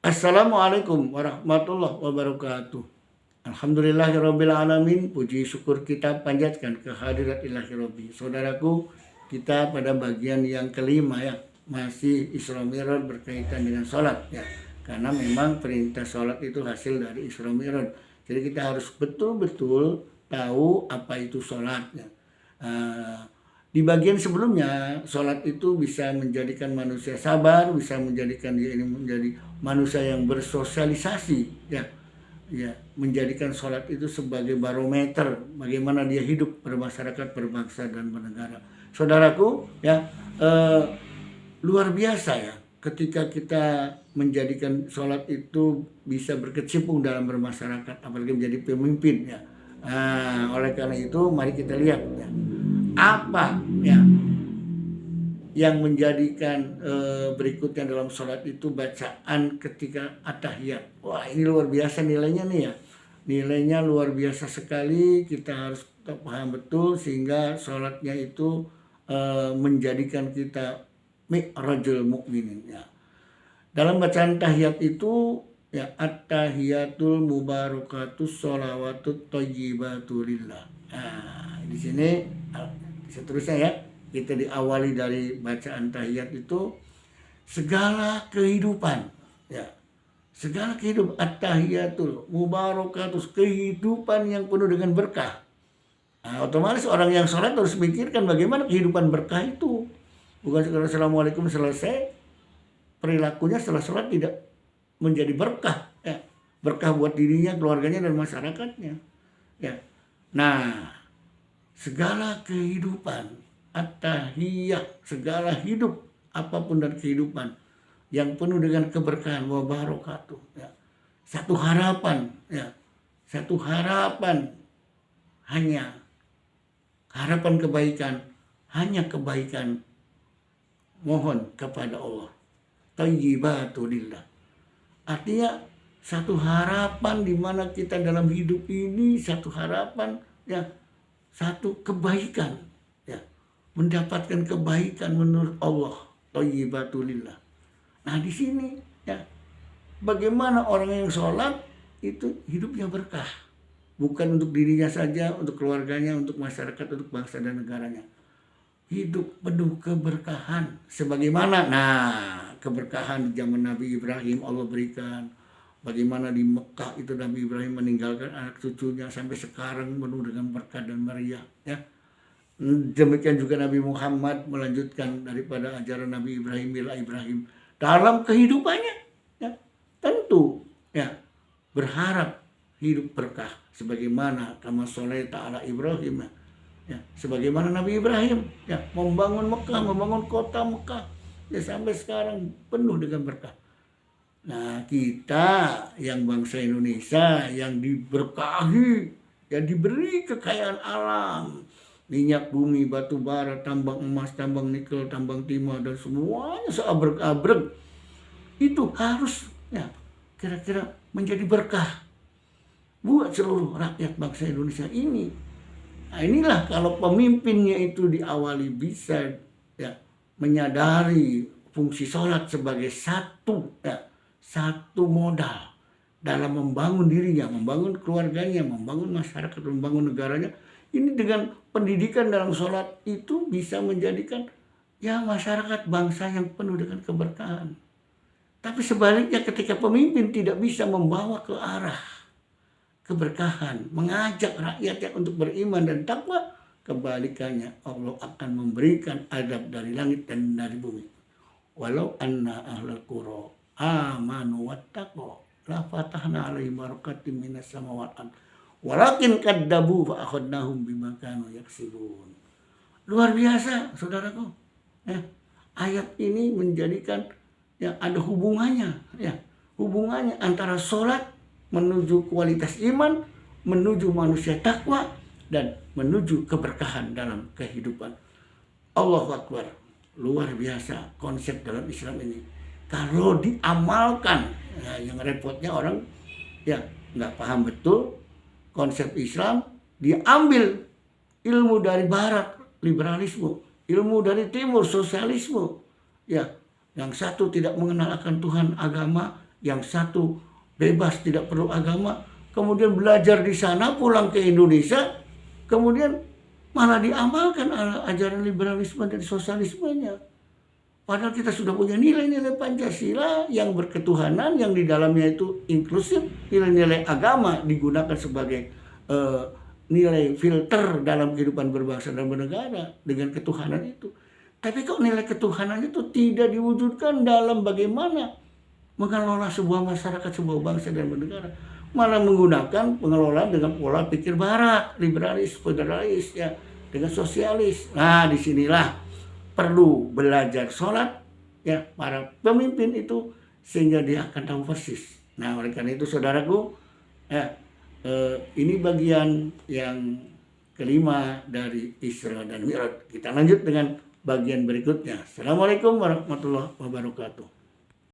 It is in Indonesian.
Assalamualaikum warahmatullahi wabarakatuh. Alhamdulillahirabbil alamin. Puji syukur kita panjatkan kehadirat Ilahi Rabbi. Saudaraku, kita pada bagian yang kelima ya, masih Isra Mi'raj berkaitan dengan sholat ya. Karena memang perintah sholat itu hasil dari Isra Mi'raj. Jadi kita harus betul-betul tahu apa itu sholat ya. Di bagian sebelumnya, sholat itu bisa menjadikan manusia sabar, bisa menjadikan dia ini menjadi manusia yang bersosialisasi, ya, menjadikan sholat itu sebagai barometer bagaimana dia hidup bermasyarakat, berbangsa dan bernegara. Saudaraku, ya, luar biasa ya, ketika kita menjadikan sholat itu bisa berkecimpung dalam bermasyarakat, apalagi menjadi pemimpin ya. Oleh karena itu, mari kita lihat ya. Apa ya yang menjadikan berikutnya dalam sholat itu bacaan ketika at-tahiyat. Wah, ini luar biasa nilainya nih ya. Nilainya luar biasa sekali, kita harus paham betul sehingga sholatnya itu menjadikan kita mi'rajul mukminin ya. Dalam bacaan tahiyat itu ya, at-tahiyatul mubarakatus sholawatut thayyibatu lillah. Nah, di sini seterusnya ya, kita diawali dari bacaan tahiyat itu segala kehidupan ya, segala kehidupan, at-tahiyatul mubarakatus, kehidupan yang penuh dengan berkah. Nah, otomatis orang yang sholat harus mikirkan bagaimana kehidupan berkah itu, bukan sekedar assalamualaikum selesai, perilakunya setelah sholat tidak menjadi berkah ya, berkah buat dirinya, keluarganya dan masyarakatnya ya. Nah, segala kehidupan, at-tahiyah, segala hidup apapun dan kehidupan yang penuh dengan keberkahan wa barakatuh ya. Satu harapan ya, satu harapan, hanya harapan kebaikan, hanya kebaikan, mohon kepada Allah. Thayyibatu lillah. Artinya satu harapan di mana kita dalam hidup ini, satu harapan ya, satu kebaikan ya, mendapatkan kebaikan menurut Allah, thayyibatu lillah. Nah, di sini ya, bagaimana orang yang sholat itu hidupnya berkah, bukan untuk dirinya saja, untuk keluarganya, untuk masyarakat, untuk bangsa dan negaranya. Hidup penuh keberkahan sebagaimana keberkahan di zaman Nabi Ibrahim Allah berikan. Bagaimana di Mekah itu Nabi Ibrahim meninggalkan anak cucunya sampai sekarang penuh dengan berkah dan meriah ya. Demikian juga Nabi Muhammad melanjutkan daripada ajaran Nabi Ibrahim bila Ibrahim dalam kehidupannya ya, tentu ya berharap hidup berkah sebagaimana kama sholaita ala Ibrahim ya, sebagaimana Nabi Ibrahim ya membangun Mekah, membangun kota Mekah ya, sampai sekarang penuh dengan berkah. Nah, kita yang bangsa Indonesia yang diberkahi, yang diberi kekayaan alam, minyak bumi, batu bara, tambang emas, tambang nikel, tambang timah, dan semuanya seabrek-abrek, itu harus ya kira-kira menjadi berkah buat seluruh rakyat bangsa Indonesia ini. Nah, inilah kalau pemimpinnya itu diawali bisa ya menyadari fungsi sholat sebagai satu modal dalam membangun dirinya, membangun keluarganya, membangun masyarakat, membangun negaranya. Ini dengan pendidikan dalam sholat itu bisa menjadikan ya masyarakat bangsa yang penuh dengan keberkahan. Tapi sebaliknya ketika pemimpin tidak bisa membawa ke arah keberkahan, mengajak rakyatnya untuk beriman dan takwa, kebalikannya Allah akan memberikan azab dari langit dan dari bumi. Walau anna ahlal qura amanu wattaqu la fatahna alaihim barakatim minas samawati walakin kaddabu fa akhadnahum bima kanu yaksibun. Luar biasa saudaraku ya, ayat ini menjadikan ya ada hubungannya ya, hubungannya antara sholat menuju kualitas iman, menuju manusia takwa, dan menuju keberkahan dalam kehidupan. Allahu Akbar. Luar biasa konsep dalam Islam ini. Kalau diamalkan, ya, yang repotnya orang ya nggak paham betul konsep Islam, dia ambil ilmu dari Barat, liberalisme, ilmu dari Timur, sosialisme. Ya, yang satu tidak mengenal akan Tuhan agama, yang satu bebas tidak perlu agama, kemudian belajar di sana pulang ke Indonesia, kemudian malah diamalkan ajaran liberalisme dan sosialismenya. Padahal kita sudah punya nilai-nilai Pancasila yang berketuhanan, yang di dalamnya itu inklusif, nilai-nilai agama digunakan sebagai nilai filter dalam kehidupan berbangsa dan bernegara dengan ketuhanan itu. Tapi kok nilai ketuhanan itu tidak diwujudkan dalam bagaimana mengelola sebuah masyarakat, sebuah bangsa dan bernegara. Malah menggunakan pengelolaan dengan pola pikir barat, liberalis, federalis, ya, dengan sosialis. Nah, disinilah perlu belajar sholat, ya, para pemimpin itu, sehingga dia akan tahu persis. Nah, oleh karena itu saudaraku, ya, ini bagian yang kelima dari Isra dan Mi'raj. Kita lanjut dengan bagian berikutnya. Assalamualaikum warahmatullahi wabarakatuh.